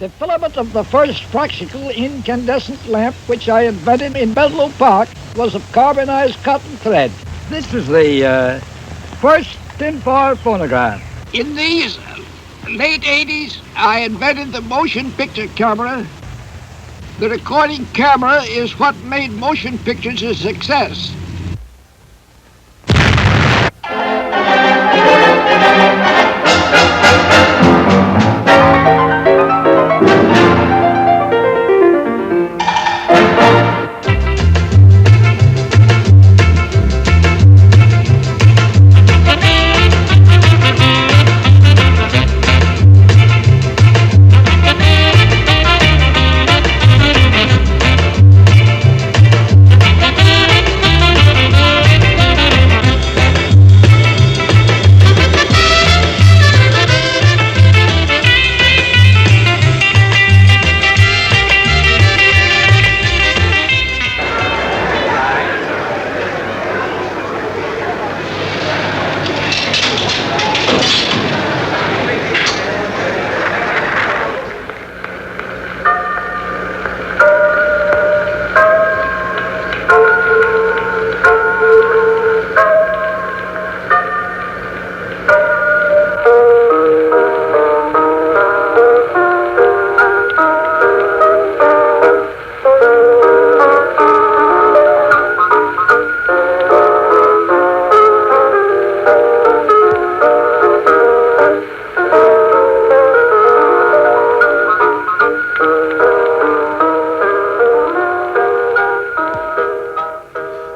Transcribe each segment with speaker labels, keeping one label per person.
Speaker 1: The filament of the first practical incandescent lamp, which I invented in Menlo Park, was of carbonized cotton thread. This is the first tinfoil phonograph. In these late 80s, I invented the motion picture camera. The recording camera is what made motion pictures a success.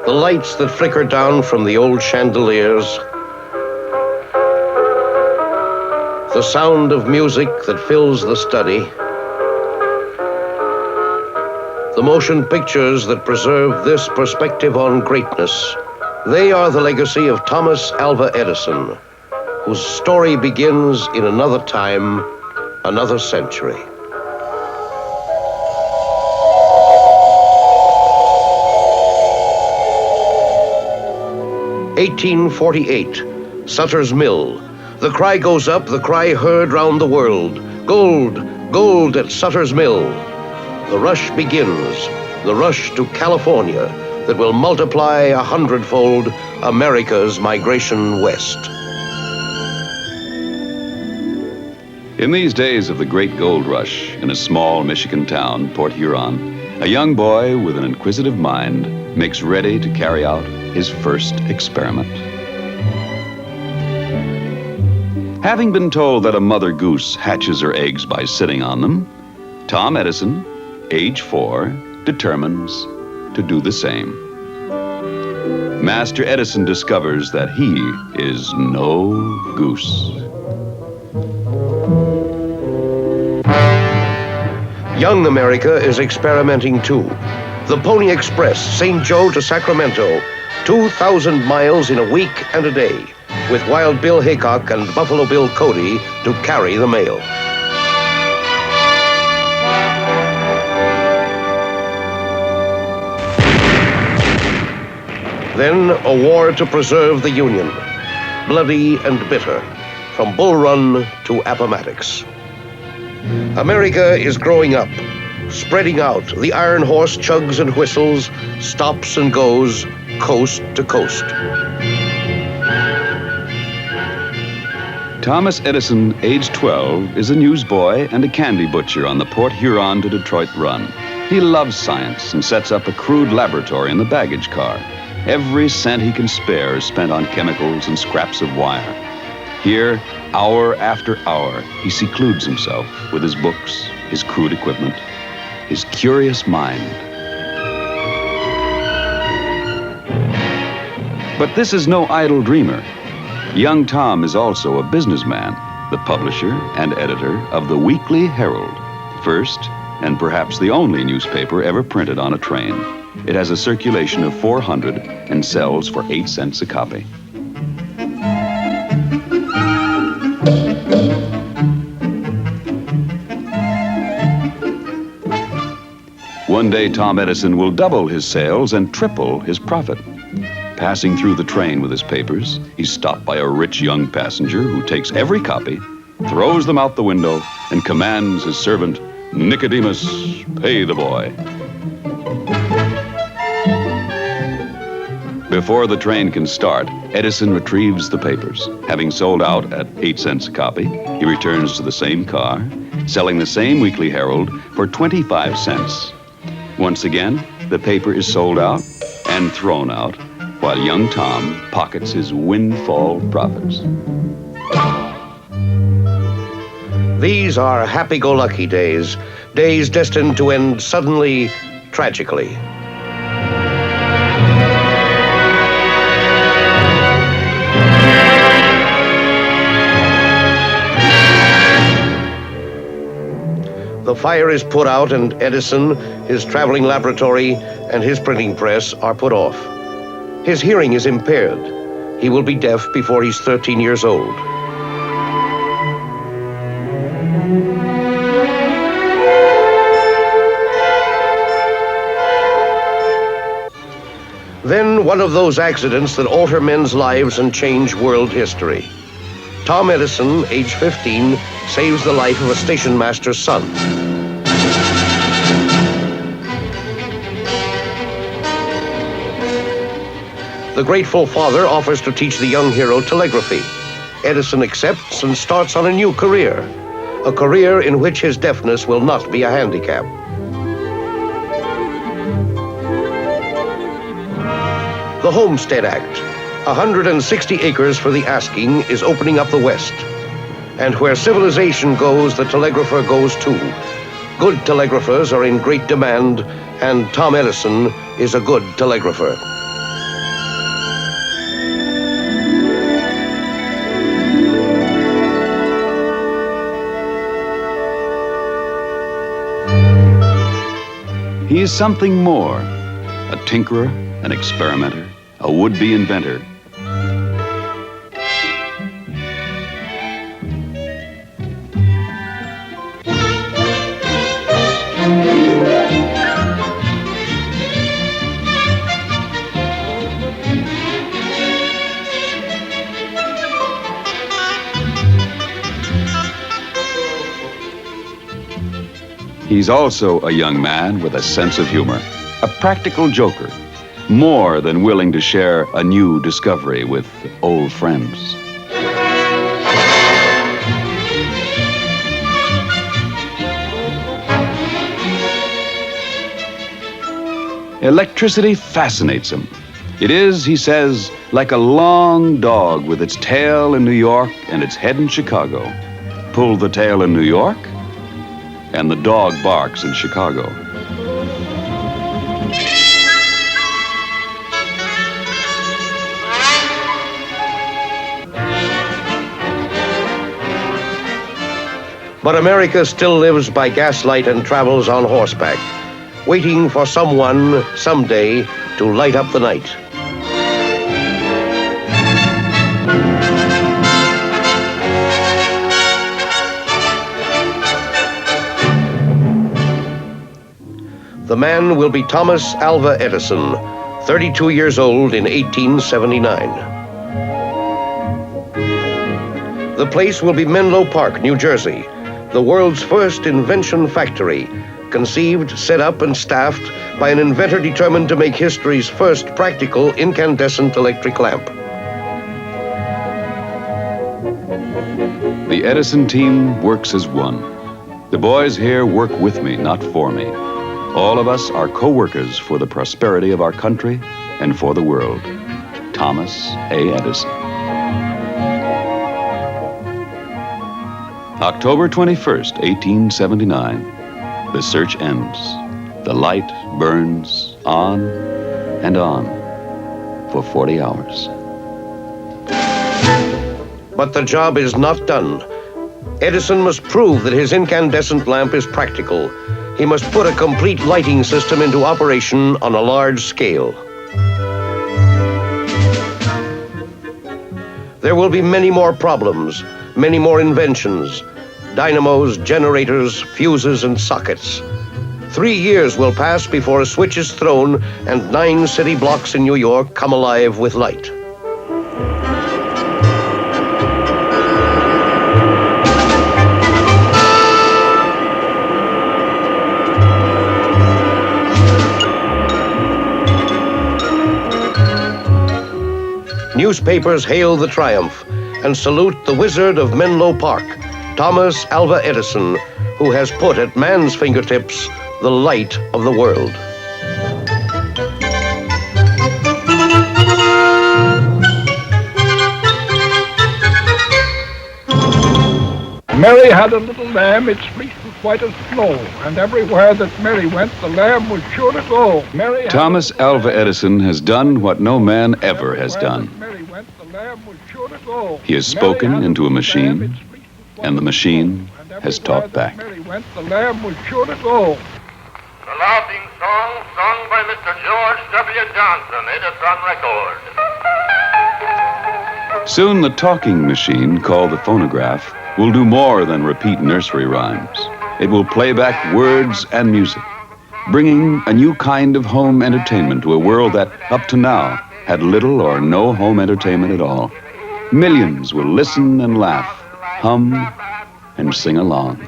Speaker 2: The lights that flicker down from the old chandeliers, the sound of music that fills the study, the motion pictures that preserve this perspective on greatness, they are the legacy of Thomas Alva Edison, whose story begins in another time, another century. 1848, Sutter's Mill. The cry goes up, the cry heard round the world. Gold, gold at Sutter's Mill. The rush begins, the rush to California that will multiply 100-fold America's migration west.
Speaker 3: In these days of the great gold rush in a small Michigan town, Port Huron, a young boy with an inquisitive mind makes ready to carry out his first experiment. Having been told that a mother goose hatches her eggs by sitting on them, Tom Edison, age 4, determines to do the same. Master Edison discovers that he is no goose.
Speaker 2: Young America is experimenting too. The Pony Express, St. Joe to Sacramento, 2,000 miles in a week and a day, with Wild Bill Haycock and Buffalo Bill Cody to carry the mail. Then a war to preserve the Union, bloody and bitter, from Bull Run to Appomattox. America is growing up, spreading out. The iron horse chugs and whistles, stops and goes, coast to coast.
Speaker 3: Thomas Edison, age 12, is a newsboy and a candy butcher on the Port Huron to Detroit run. He loves science and sets up a crude laboratory in the baggage car. Every cent he can spare is spent on chemicals and scraps of wire. Here, hour after hour, he secludes himself with his books, his crude equipment, his curious mind. But this is no idle dreamer. Young Tom is also a businessman, the publisher and editor of the Weekly Herald, first and perhaps the only newspaper ever printed on a train. It has a circulation of 400 and sells for 8 cents a copy. One day, Tom Edison will double his sales and triple his profit. Passing through the train with his papers, he's stopped by a rich young passenger who takes every copy, throws them out the window, and commands his servant, Nicodemus, pay the boy. Before the train can start, Edison retrieves the papers. Having sold out at 8 cents a copy, he returns to the same car, selling the same Weekly Herald for 25 cents. Once again, the paper is sold out and thrown out, while young Tom pockets his windfall profits.
Speaker 2: These are happy-go-lucky days, days destined to end suddenly, tragically. The fire is put out, and Edison, his traveling laboratory, and his printing press are put off. His hearing is impaired. He will be deaf before he's 13 years old. Then one of those accidents that alter men's lives and change world history. Tom Edison, age 15, saves the life of a station master's son. The grateful father offers to teach the young hero telegraphy. Edison accepts and starts on a new career, a career in which his deafness will not be a handicap. The Homestead Act, 160 acres for the asking, is opening up the West. And where civilization goes, the telegrapher goes too. Good telegraphers are in great demand, and Tom Edison is a good telegrapher.
Speaker 3: He is something more, a tinkerer, an experimenter, a would-be inventor. He's also a young man with a sense of humor, a practical joker, more than willing to share a new discovery with old friends. Electricity fascinates him. It is, he says, like a long dog with its tail in New York and its head in Chicago. Pull the tail in New York, and the dog barks in Chicago.
Speaker 2: But America still lives by gaslight and travels on horseback, waiting for someone, someday, to light up the night. The man will be Thomas Alva Edison, 32 years old in 1879. The place will be Menlo Park, New Jersey, the world's first invention factory, conceived, set up, and staffed by an inventor determined to make history's first practical incandescent electric lamp.
Speaker 3: The Edison team works as one. The boys here work with me, not for me. All of us are co-workers for the prosperity of our country and for the world. Thomas A. Edison. October 21st, 1879. The search ends. The light burns on and on for 40 hours.
Speaker 2: But the job is not done. Edison must prove that his incandescent lamp is practical. He must put a complete lighting system into operation on a large scale. There will be many more problems, many more inventions, dynamos, generators, fuses, and sockets. 3 years will pass before a switch is thrown and 9 city blocks in New York come alive with light. Newspapers hail the triumph and salute the wizard of Menlo Park, Thomas Alva Edison, who has put at man's fingertips the light of the world.
Speaker 1: Mary had a little lamb, its fleece was white as snow, and everywhere that Mary went, the lamb was sure to go.
Speaker 3: Thomas Alva Edison has done what no man ever has done. He has spoken into a machine, and the machine has talked back.
Speaker 1: The lamb was sure to go.
Speaker 4: The laughing song sung by Mr. George W. Johnson, Edison record.
Speaker 3: Soon the talking machine, called the phonograph, will do more than repeat nursery rhymes. It will play back words and music, bringing a new kind of home entertainment to a world that, up to now, had little or no home entertainment at all. Millions will listen and laugh, hum, and sing along.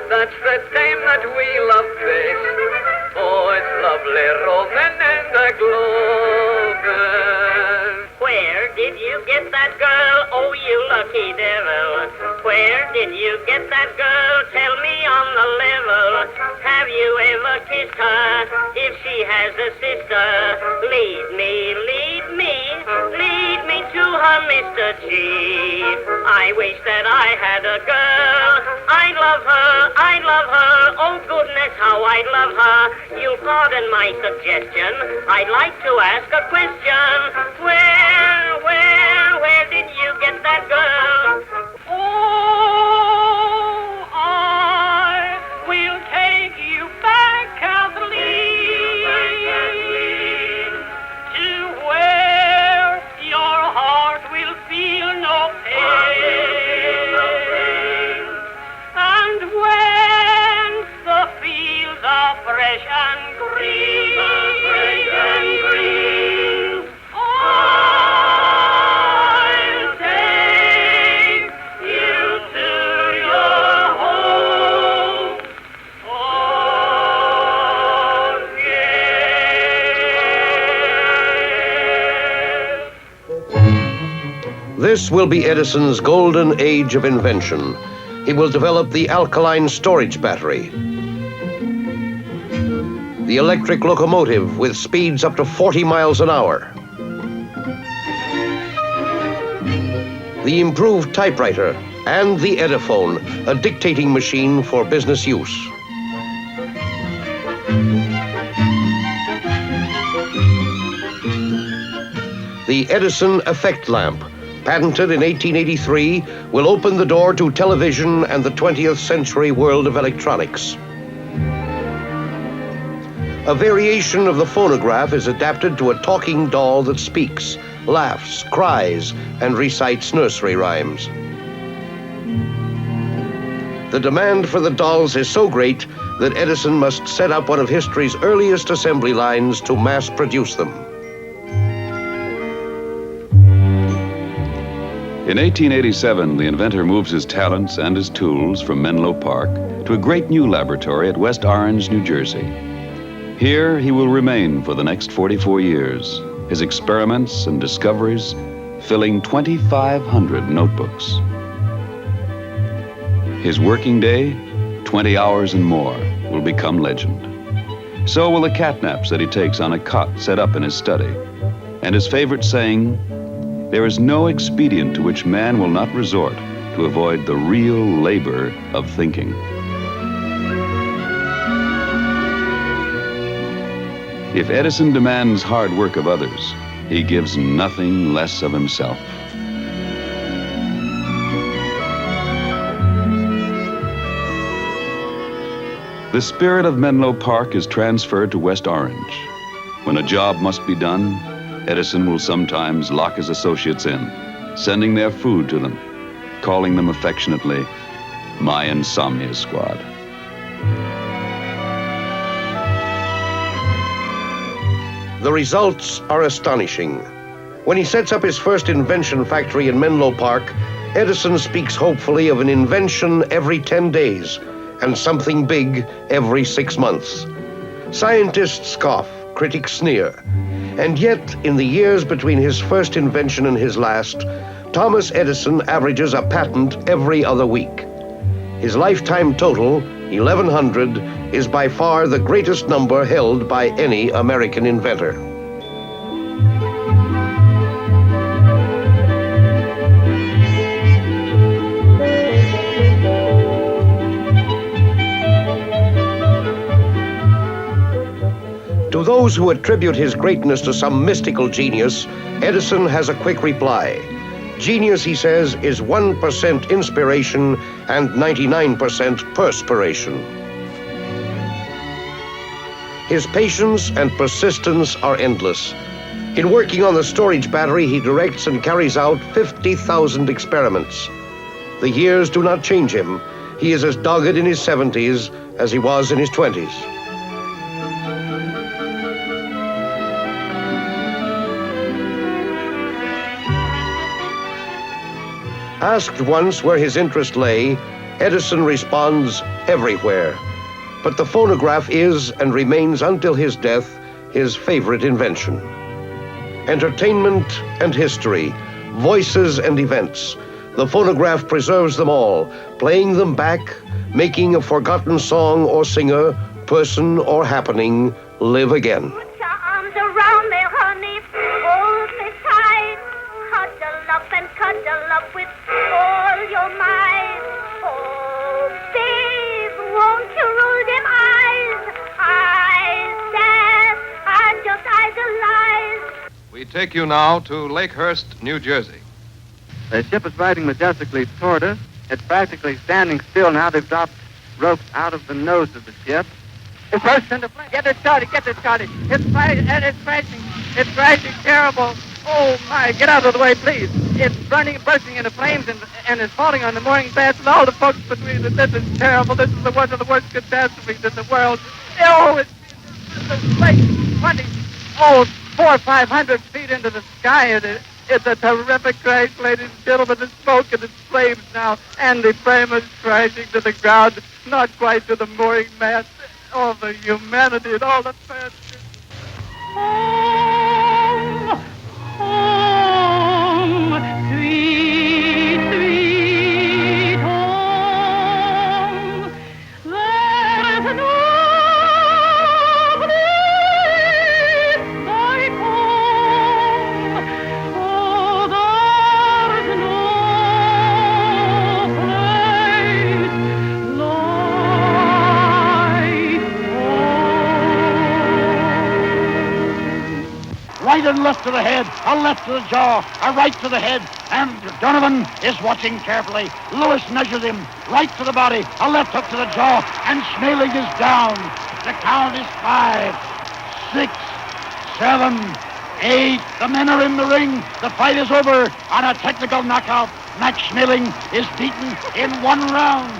Speaker 5: That's the time that we love best. Oh, it's lovely roaming in the gloaming.
Speaker 6: Where did you get that girl? Oh, you lucky devil. Where did you get that girl?
Speaker 5: assist her if she has a sister. Lead me, lead me, lead me to her, Mr. Chief. I wish that I had a girl. I love her, oh goodness, how I love her. You'll pardon my suggestion. I'd like to ask a question. Where did you get that girl? Oh, I will take you back, Kathleen, to where your heart will feel no pain. And when the fields are fresh and green, I'll take you to your home again.
Speaker 2: This will be Edison's golden age of invention. He will develop the alkaline storage battery, the electric locomotive with speeds up to 40 miles an hour, the improved typewriter, and the Ediphone, a dictating machine for business use. The Edison effect lamp, patented in 1883, will open the door to television and the 20th century world of electronics. A variation of the phonograph is adapted to a talking doll that speaks, laughs, cries, and recites nursery rhymes. The demand for the dolls is so great that Edison must set up one of history's earliest assembly lines to mass produce them.
Speaker 3: In 1887, the inventor moves his talents and his tools from Menlo Park to a great new laboratory at West Orange, New Jersey. Here he will remain for the next 44 years, his experiments and discoveries filling 2,500 notebooks. His working day, 20 hours and more, will become legend. So will the catnaps that he takes on a cot set up in his study, and his favorite saying, "There is no expedient to which man will not resort to avoid the real labor of thinking." If Edison demands hard work of others, he gives nothing less of himself. The spirit of Menlo Park is transferred to West Orange. When a job must be done, Edison will sometimes lock his associates in, sending their food to them, calling them affectionately, "My insomnia squad."
Speaker 2: The results are astonishing. When he sets up his first invention factory in Menlo Park, Edison speaks hopefully of an invention every 10 days and something big every 6 months. Scientists scoff, critics sneer. And yet, in the years between his first invention and his last, Thomas Edison averages a patent every other week. His lifetime total, 1,100, is by far the greatest number held by any American inventor. To those who attribute his greatness to some mystical genius, Edison has a quick reply. Genius, he says, is 1% inspiration and 99% perspiration. His patience and persistence are endless. In working on the storage battery, he directs and carries out 50,000 experiments. The years do not change him. He is as dogged in his 70s as he was in his 20s. Asked once where his interest lay, Edison responds, everywhere. But the phonograph is and remains until his death his favorite invention. Entertainment and history, voices and events. The phonograph preserves them all, playing them back, making a forgotten song or singer person or happening live again.
Speaker 5: Put your arms around me, honey. Hold me tight. Cuddle up with all your might. Oh, babe, won't you roll them eyes that I just idolize?
Speaker 6: We take you now to Lakehurst, New Jersey.
Speaker 7: The ship is riding majestically toward us. It's practically standing still now. They've dropped ropes out of the nose of the ship. It bursts into flames. Get it started. It's crashing terrible. Oh, my, get out of the way, please. It's bursting into flames and is falling on the mooring mast and all the folks between us. This is terrible. This is one of the worst catastrophes in the world. Oh, it's like 400 or 500 feet into the sky. It's a terrific crash, ladies and gentlemen. The smoke and the flames now, and the frame is crashing to the ground, not quite to the mooring mast. All the humanity and all the fancy.
Speaker 8: Home, sweet, sweet home. There's no place like home. Oh, there's no place like home.
Speaker 1: Right and left to the head, a left to the jaw, a right to the head, and Donovan is watching carefully. Lewis measures him, right to the body, a left hook to the jaw, and Schmeling is down. The count is 5, 6, 7, 8. The men are in the ring. The fight is over on a technical knockout. Max Schmeling is beaten in 1 round.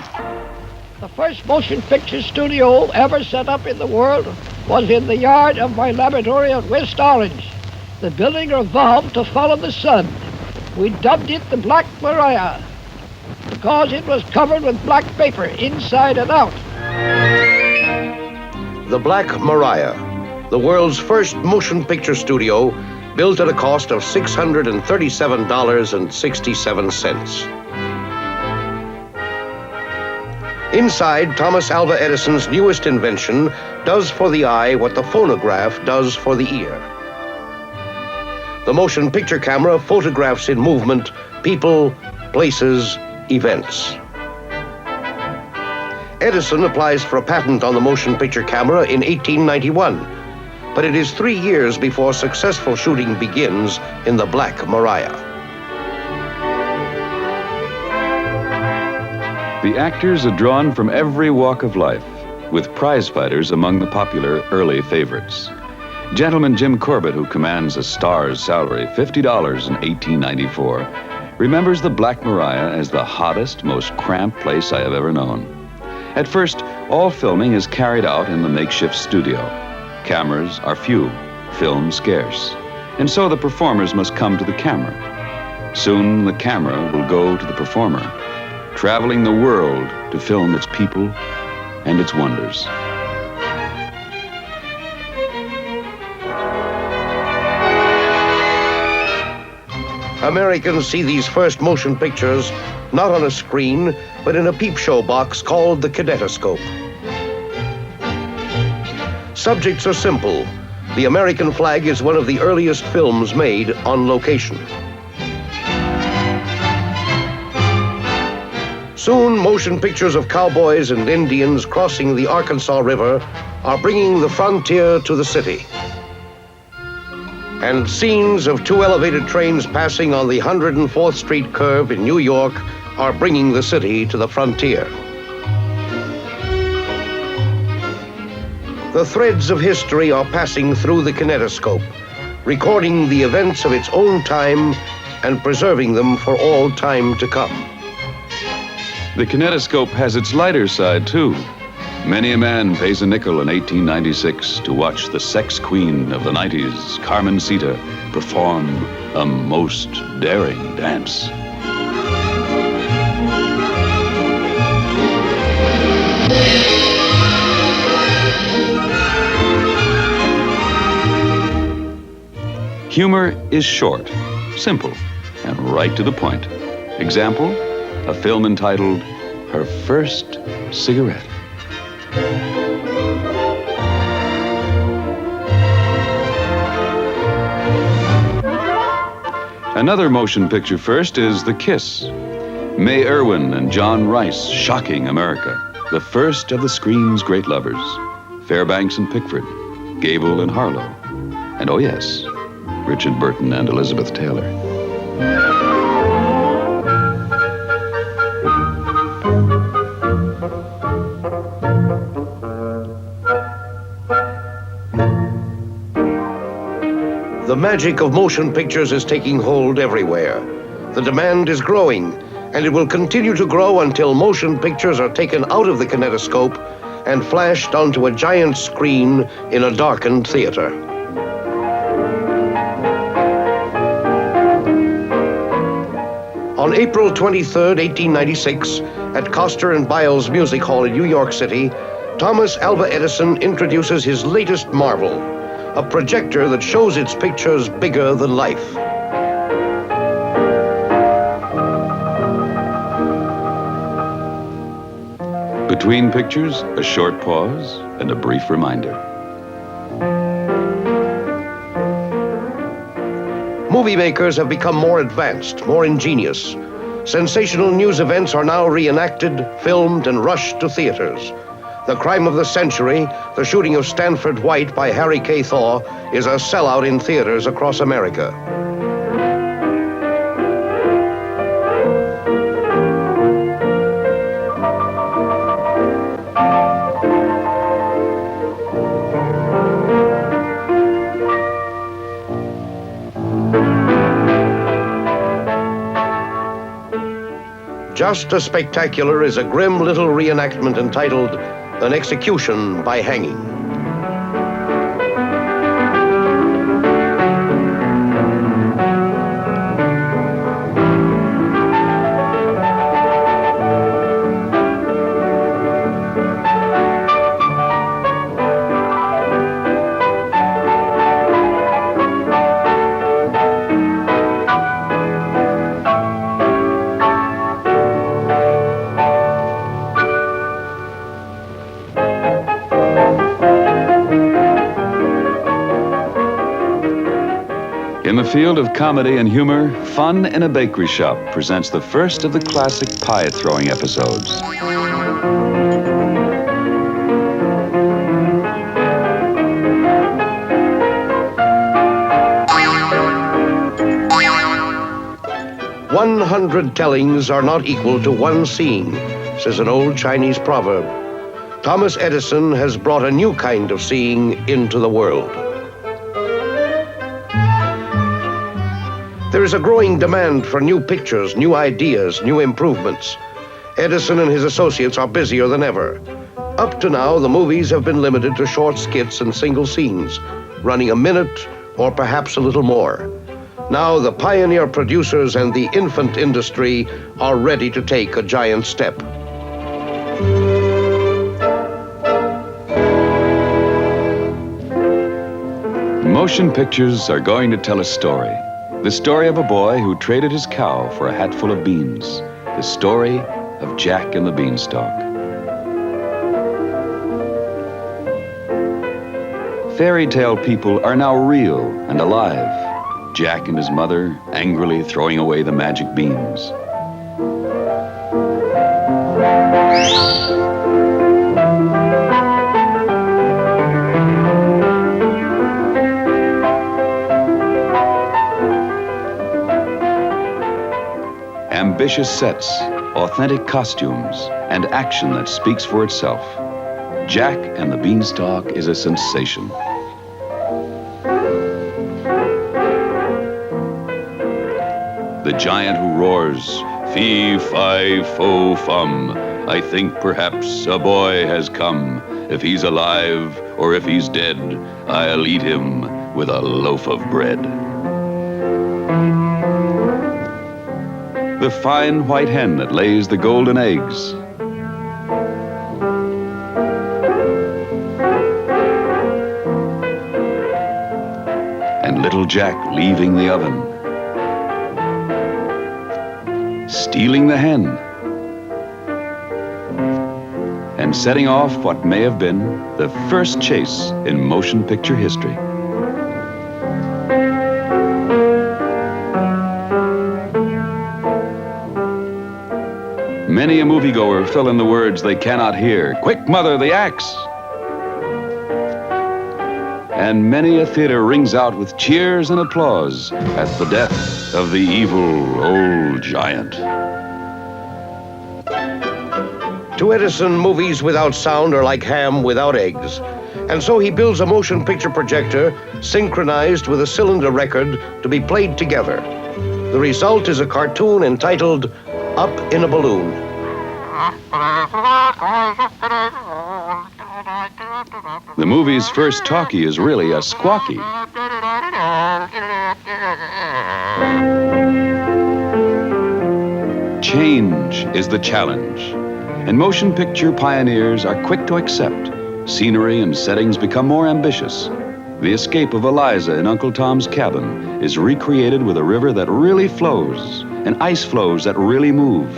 Speaker 1: The first motion picture studio ever set up in the world was in the yard of my laboratory at West Orange. The building revolved to follow the sun. We dubbed it the Black Maria because it was covered with black paper inside and out.
Speaker 2: The Black Maria, the world's first motion picture studio, built at a cost of $637.67. Inside, Thomas Alva Edison's newest invention does for the eye what the phonograph does for the ear. The motion picture camera photographs in movement people, places, events. Edison applies for a patent on the motion picture camera in 1891, but it is 3 years before successful shooting begins in the Black Maria.
Speaker 3: The actors are drawn from every walk of life, with prize fighters among the popular early favorites. Gentleman Jim Corbett, who commands a star's salary, $50 in 1894, remembers the Black Maria as the hottest, most cramped place I have ever known. At first, all filming is carried out in the makeshift studio. Cameras are few, film scarce, and so the performers must come to the camera. Soon the camera will go to the performer, traveling the world to film its people and its wonders.
Speaker 2: Americans see these first motion pictures not on a screen, but in a peep show box called the kinetoscope. Subjects are simple. The American flag is one of the earliest films made on location. Soon, motion pictures of cowboys and Indians crossing the Arkansas River are bringing the frontier to the city. And scenes of 2 elevated trains passing on the 104th Street curve in New York are bringing the city to the frontier. The threads of history are passing through the kinetoscope, recording the events of its own time and preserving them for all time to come.
Speaker 3: The kinetoscope has its lighter side, too. Many a man pays a nickel in 1896 to watch the sex queen of the 90s, Carmencita, perform a most daring dance. Humor is short, simple, and right to the point. Example, a film entitled Her First Cigarette. Another motion picture first is The Kiss. May Irwin and John Rice shocking America. The first of the screen's great lovers. Fairbanks and Pickford, Gable and Harlow. And oh yes, Richard Burton and Elizabeth Taylor.
Speaker 2: The magic of motion pictures is taking hold everywhere. The demand is growing, and it will continue to grow until motion pictures are taken out of the kinetoscope and flashed onto a giant screen in a darkened theater. On April 23, 1896, at Coster and Biles Music Hall in New York City, Thomas Alva Edison introduces his latest marvel, a projector that shows its pictures bigger than life.
Speaker 3: Between pictures, a short pause and a brief reminder.
Speaker 2: Movie makers have become more advanced, more ingenious. Sensational news events are now reenacted, filmed, and rushed to theaters. The crime of the century, the shooting of Stanford White by Harry K. Thaw, is a sellout in theaters across America. Just as spectacular is a grim little reenactment entitled An Execution by Hanging.
Speaker 3: In the field of comedy and humor, Fun in a Bakery Shop presents the first of the classic pie-throwing episodes. "100 tellings are not equal to one seeing," says an old Chinese proverb. Thomas Edison has brought a new kind of seeing into the world. There is a growing demand for new pictures, new ideas, new improvements. Edison and his associates are busier than ever. Up to now, the movies have been limited to short skits and single scenes, running a minute or perhaps a little more. Now the pioneer producers and the infant industry are ready to take a giant step. Motion pictures are going to tell a story. The story of a boy who traded his cow for a hatful of beans. The story of Jack and the Beanstalk. Fairy tale people are now real and alive. Jack and his mother angrily throwing away the magic beans. Ambitious sets, authentic costumes, and action that speaks for itself. Jack and the Beanstalk is a sensation. The giant who roars, "Fee, fi, fo, fum, I think perhaps a boy has come. If he's alive or if he's dead, I'll eat him with a loaf of bread." The fine white hen that lays the golden eggs. And little Jack leaving the oven. Stealing the hen. And setting off what may have been the first chase in motion picture history. Many a moviegoer fill in the words they cannot hear. Quick, mother, the axe! And many a theater rings out with cheers and applause at the death of the evil old giant.
Speaker 2: To Edison, movies without sound are like ham without eggs. And so he builds a motion picture projector synchronized with a cylinder record to be played together. The result is a cartoon entitled Up in a Balloon.
Speaker 3: The movie's first talkie is really a squawky. Change is the challenge, and motion picture pioneers are quick to accept. Scenery and settings become more ambitious. The escape of Eliza in Uncle Tom's cabin is recreated with a river that really flows and ice floes that really move.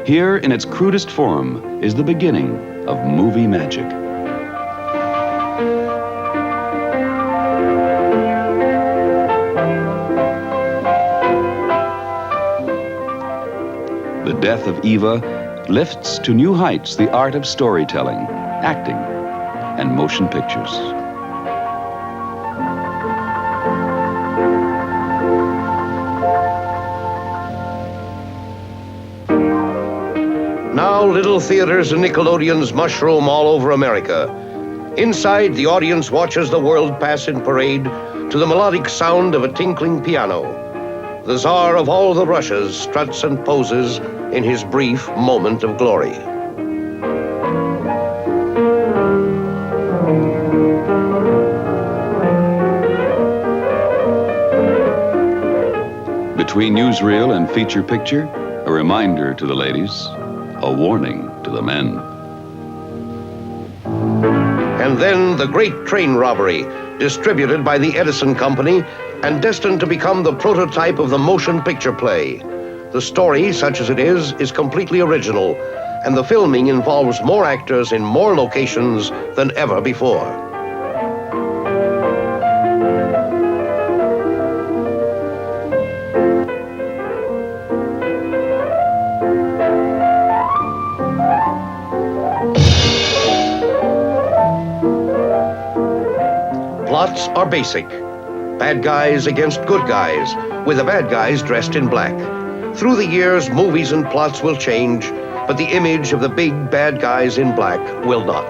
Speaker 3: Here, in its crudest form, is the beginning of movie magic. The death of Eva lifts to new heights the art of storytelling, acting, and motion pictures.
Speaker 2: Now little theaters and Nickelodeons mushroom all over America. Inside, the audience watches the world pass in parade to the melodic sound of a tinkling piano. The czar of all the Russias struts and poses in his brief moment of glory.
Speaker 3: Between newsreel and feature picture, a reminder to the ladies, a warning to the men.
Speaker 2: And then the great train robbery, distributed by the Edison Company and destined to become the prototype of the motion picture play. The story, such as it is completely original, and the filming involves more actors in more locations than ever before. Plots are basic. Bad guys against good guys, with the bad guys dressed in black. Through the years, movies and plots will change, but the image of the big bad guys in black will not.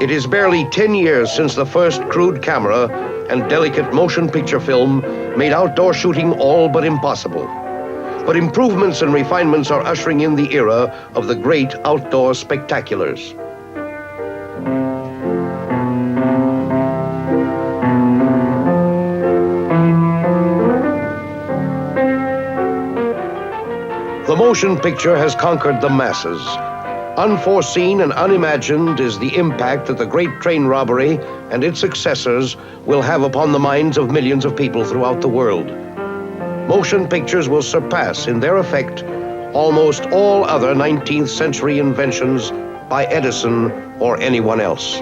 Speaker 2: It is barely 10 years since the first crude camera and delicate motion picture film made outdoor shooting all but impossible. But improvements and refinements are ushering in the era of the great outdoor spectaculars. The motion picture has conquered the masses. Unforeseen and unimagined is the impact that the great train robbery and its successors will have upon the minds of millions of people throughout the world. Motion pictures will surpass in their effect almost all other 19th century inventions by Edison or anyone else.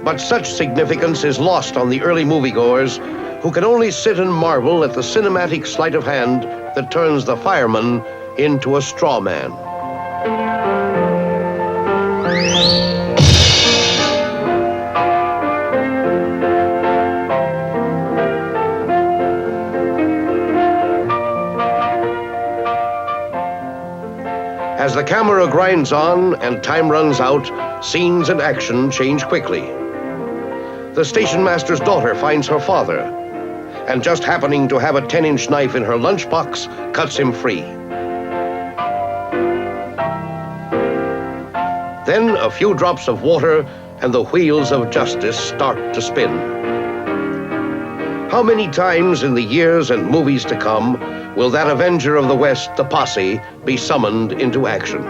Speaker 2: But such significance is lost on the early moviegoers who can only sit and marvel at the cinematic sleight of hand that turns the fireman into a straw man. As the camera grinds on and time runs out, scenes and action change quickly. The station master's daughter finds her father, and just happening to have a 10-inch knife in her lunchbox cuts him free. Then a few drops of water and the wheels of justice start to spin. How many times in the years and movies to come will that Avenger of the West, the Posse, be summoned into action?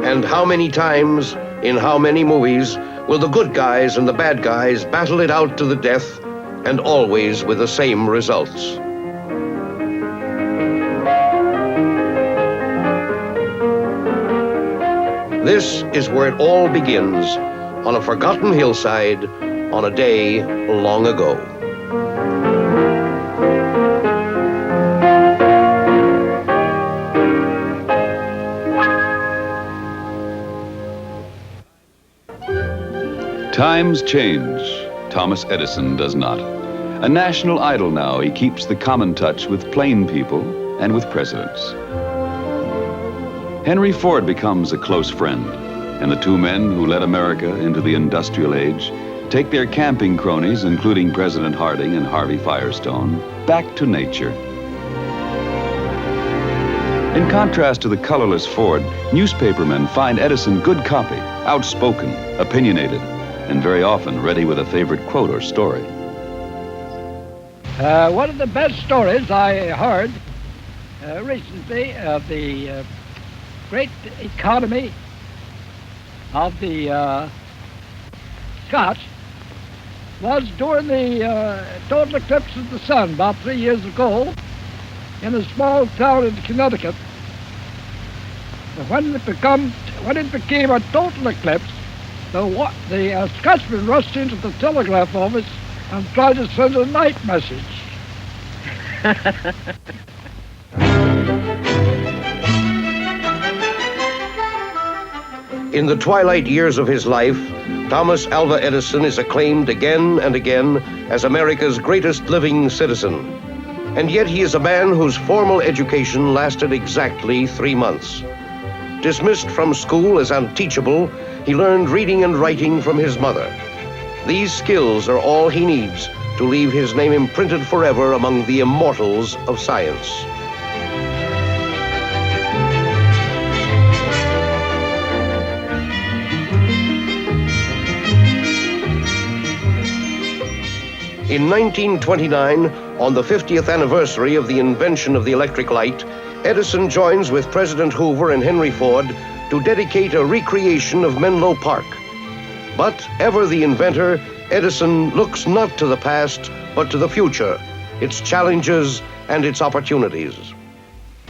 Speaker 2: And how many times In how many movies will the good guys and the bad guys battle it out to the death, and always with the same results? This is where it all begins, on a forgotten hillside, on a day long ago.
Speaker 3: Times change. Thomas Edison does not. A national idol now, he keeps the common touch with plain people and with presidents. Henry Ford becomes a close friend, and the two men who led America into the industrial age take their camping cronies, including President Harding and Harvey Firestone, back to nature. In contrast to the colorless Ford, newspapermen find Edison good copy, outspoken, opinionated, and very often ready with a favorite quote or story.
Speaker 1: One of the best stories I heard recently of the great economy of the Scots was during the total eclipse of the sun about 3 years ago in a small town in Connecticut. When it became a total eclipse, the Scotsman rushed into the telegraph office and tried to send a night message.
Speaker 2: In the twilight years of his life, Thomas Alva Edison is acclaimed again and again as America's greatest living citizen. And yet he is a man whose formal education lasted exactly 3 months. Dismissed from school as unteachable, he learned reading and writing from his mother. These skills are all he needs to leave his name imprinted forever among the immortals of science. In 1929, on the 50th anniversary of the invention of the electric light, Edison joins with President Hoover and Henry Ford to dedicate a recreation of Menlo Park. But ever the inventor, Edison looks not to the past, but to the future, its challenges and its opportunities.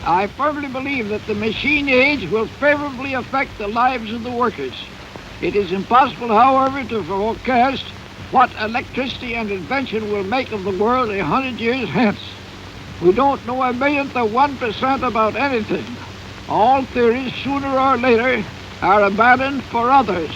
Speaker 1: I firmly believe that the machine age will favorably affect the lives of the workers. It is impossible, however, to forecast what electricity and invention will make of the world 100 years hence. We don't know a millionth of 1% about anything. All theories, sooner or later, are abandoned for others.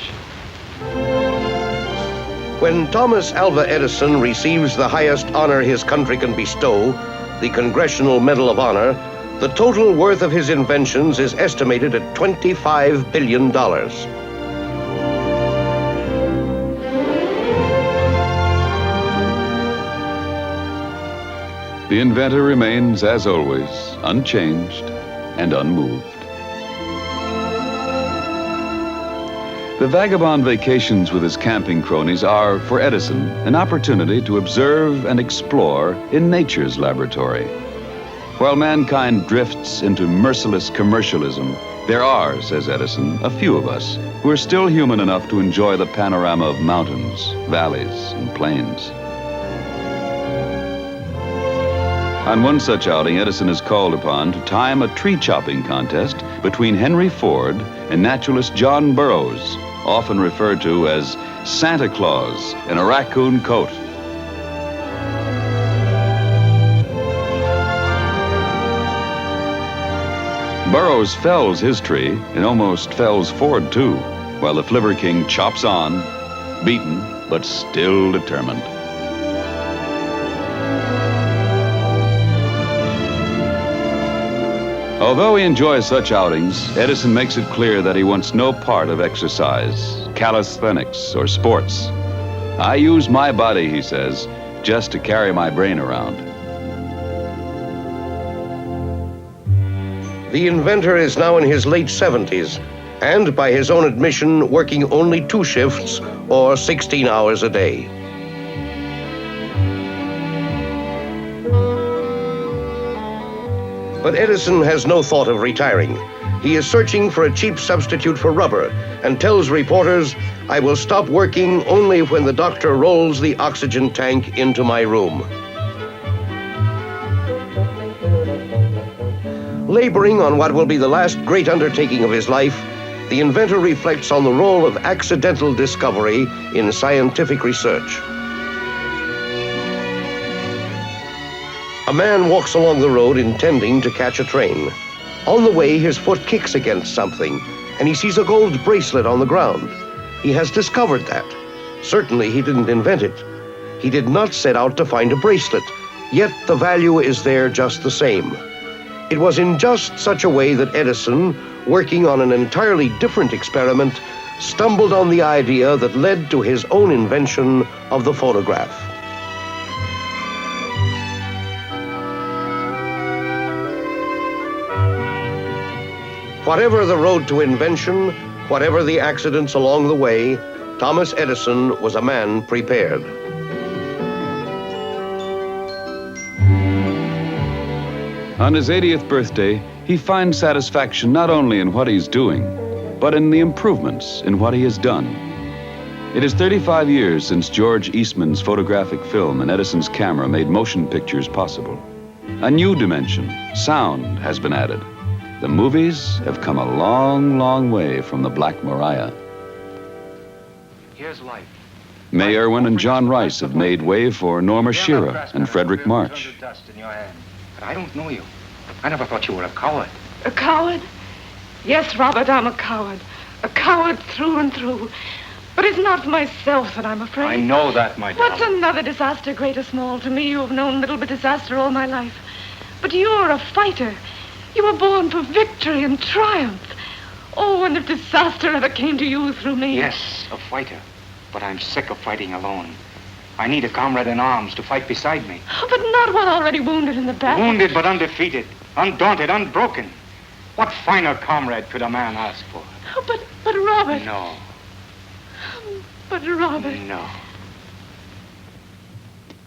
Speaker 2: When Thomas Alva Edison receives the highest honor his country can bestow, the Congressional Medal of Honor, the total worth of his inventions is estimated at $25 billion.
Speaker 3: The inventor remains, as always, unchanged and unmoved. The vagabond vacations with his camping cronies are, for Edison, an opportunity to observe and explore in nature's laboratory. While mankind drifts into merciless commercialism, there are, says Edison, a few of us who are still human enough to enjoy the panorama of mountains, valleys, and plains. On one such outing, Edison is called upon to time a tree chopping contest between Henry Ford and naturalist John Burroughs, often referred to as Santa Claus in a raccoon coat. Burroughs fells his tree and almost fells Ford too, while the Flivver King chops on, beaten but still determined. Although he enjoys such outings, Edison makes it clear that he wants no part of exercise, calisthenics, or sports. I use my body, he says, just to carry my brain around.
Speaker 2: The inventor is now in his late 70s, and by his own admission, working only 2 shifts or 16 hours a day. But Edison has no thought of retiring. He is searching for a cheap substitute for rubber and tells reporters, "I will stop working only when the doctor rolls the oxygen tank into my room." Laboring on what will be the last great undertaking of his life, the inventor reflects on the role of accidental discovery in scientific research. A man walks along the road intending to catch a train. On the way, his foot kicks against something, and he sees a gold bracelet on the ground. He has discovered that. Certainly, he didn't invent it. He did not set out to find a bracelet, yet the value is there just the same. It was in just such a way that Edison, working on an entirely different experiment, stumbled on the idea that led to his own invention of the phonograph. Whatever the road to invention, whatever the accidents along the way, Thomas Edison was a man prepared.
Speaker 3: On his 80th birthday, he finds satisfaction not only in what he's doing, but in the improvements in what he has done. It is 35 years since George Eastman's photographic film and Edison's camera made motion pictures possible. A new dimension, sound, has been added. The movies have come a long, long way from the Black Maria.
Speaker 9: Here's life.
Speaker 3: May Irwin and John Rice have made way for Norma Shearer and Frederick March.
Speaker 9: Dust in your hand. But I don't know you. I never thought you were a coward.
Speaker 8: A coward? Yes, Robert, I'm a coward. A coward through and through. But it's not for myself that I'm afraid.
Speaker 9: I know that, my darling.
Speaker 8: What's another disaster, great or small? To me, you have known little but disaster all my life. But you're a fighter. You were born for victory and triumph. Oh, and if disaster ever came to you through me...
Speaker 9: Yes, a fighter. But I'm sick of fighting alone. I need a comrade in arms to fight beside me.
Speaker 8: But not one already wounded in the back.
Speaker 9: Wounded but undefeated, undaunted, unbroken. What finer comrade could a man ask for?
Speaker 8: Oh, but Robert...
Speaker 9: No.
Speaker 8: But Robert...
Speaker 9: No.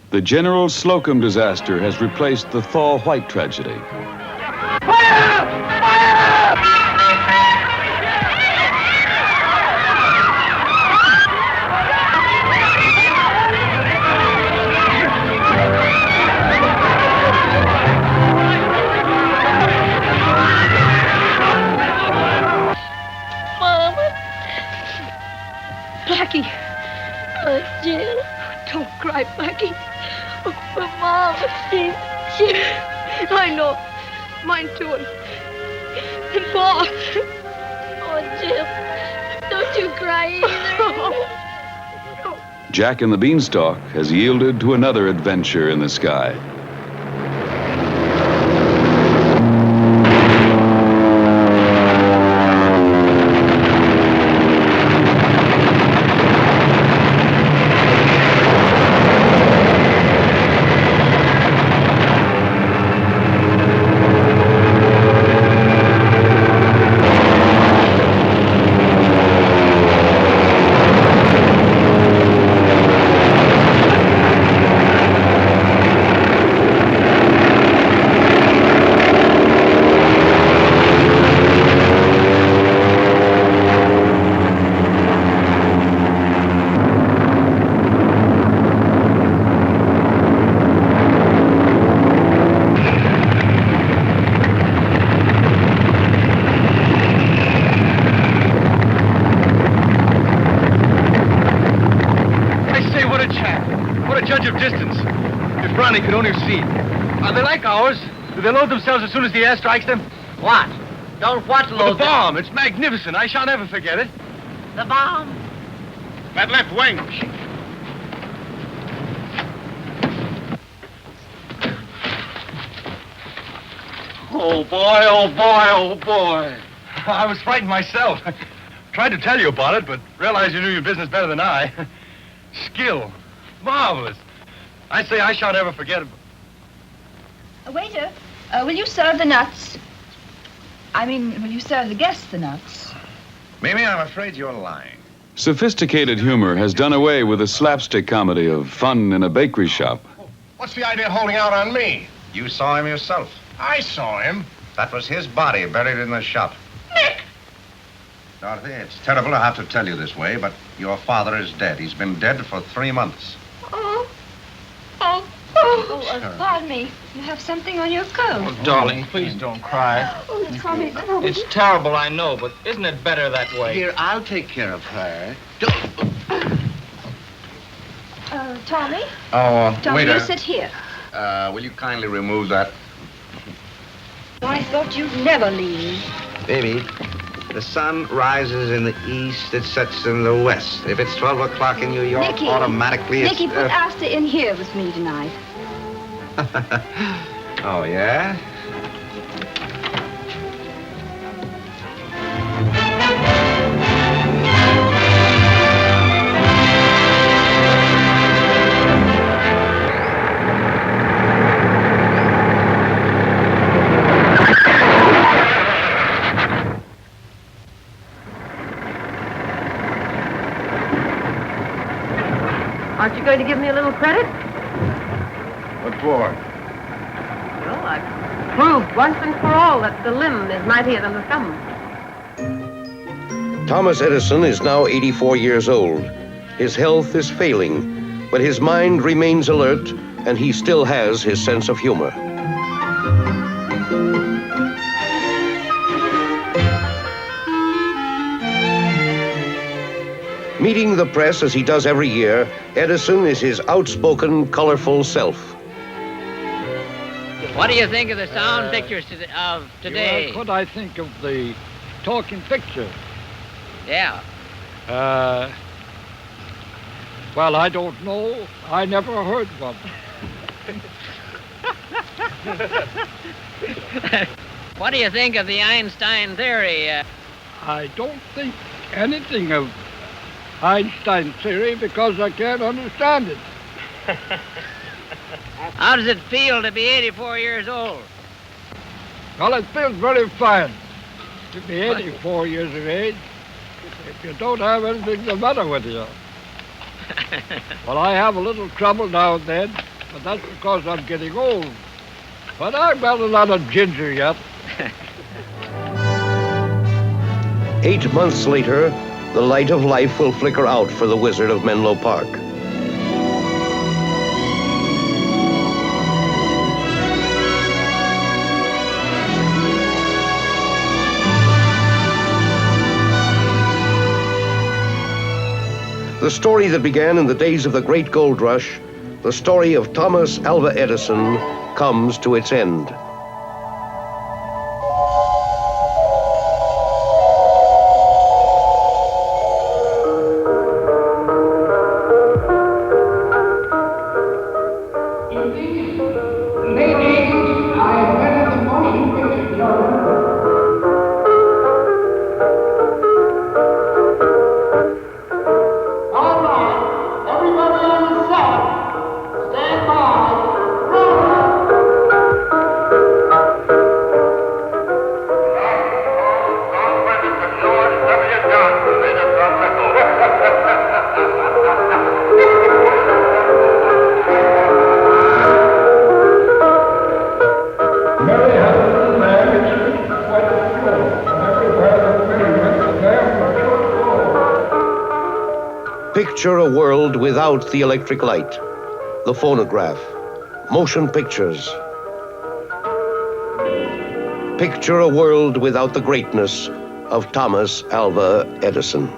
Speaker 3: The General Slocum disaster has replaced the Thaw White tragedy.
Speaker 8: Blackie.
Speaker 10: Oh, Jill.
Speaker 8: Don't cry, Blackie.
Speaker 10: Oh, but Mom, she... I know. Mine too. And Mom. Oh, Jill. Don't you cry either.
Speaker 3: Jack and the Beanstalk has yielded to another adventure in the sky.
Speaker 6: Ronnie could only see. Are they like ours? Do they load themselves as soon as the air strikes them?
Speaker 5: What? Don't what
Speaker 6: The
Speaker 5: load
Speaker 6: bomb. It's magnificent. I shall never forget it.
Speaker 5: the bomb?
Speaker 6: That left wing.
Speaker 9: Oh, boy, oh, boy, oh, boy.
Speaker 6: I was frightened myself. Tried to tell you about it, but realized you knew your business better than I. Skill. Marvelous. I say I shall never forget it.
Speaker 10: Waiter, will you serve the nuts? I mean, will you serve the guests the nuts?
Speaker 11: Mimi, I'm afraid you're lying.
Speaker 3: Sophisticated humor has done away with the slapstick comedy of fun in a bakery shop.
Speaker 11: What's the idea of holding out on me? You saw him yourself. I saw him. That was his body buried in the shop.
Speaker 5: Nick!
Speaker 11: Dorothy, it's terrible to have to tell you this way, but your father is dead. He's been dead for 3 months.
Speaker 10: Pardon me. You have something on your coat.
Speaker 9: Oh, darling, please don't cry.
Speaker 10: Oh, Tommy, come.
Speaker 9: It's terrible, I know, but isn't it better that way?
Speaker 12: Here, I'll take care of her.
Speaker 10: Tommy?
Speaker 11: Oh,
Speaker 10: Tommy,
Speaker 11: waiter.
Speaker 10: you sit here.
Speaker 11: Will you kindly remove that?
Speaker 10: I thought you'd never leave.
Speaker 12: Baby, the sun rises in the east, it sets in the west. If it's 12 o'clock in New York,
Speaker 10: Nicky,
Speaker 12: automatically it's...
Speaker 10: Nicky, put Asta in here with me tonight.
Speaker 12: Oh, yeah?
Speaker 13: Aren't you going to give me a little credit?
Speaker 11: What for?
Speaker 13: Well, I've proved once and for all that the limb is mightier than the thumb.
Speaker 2: Thomas Edison is now 84 years old. His health is failing, but his mind remains alert, and he still has his sense of humor. Meeting the press as he does every year, Edison is his outspoken, colorful self.
Speaker 14: What do you think of the sound pictures of today?
Speaker 1: What I think of the talking picture?
Speaker 14: Yeah.
Speaker 1: Well, I don't know. I never heard one.
Speaker 14: What do you think of the Einstein theory?
Speaker 1: I don't think anything of Einstein's theory because I can't understand it.
Speaker 14: How does it feel to be 84 years old?
Speaker 1: Well, it feels very fine to be 84 years of age if you don't have anything the matter with you. Well, I have a little trouble now and then, but that's because I'm getting old. But I'm not a lot of ginger yet.
Speaker 2: 8 months later, the light of life will flicker out for the Wizard of Menlo Park. The story that began in the days of the Great Gold Rush, the story of Thomas Alva Edison, comes to its end. Picture a world without the electric light, the phonograph, motion pictures. Picture a world without the greatness of Thomas Alva Edison.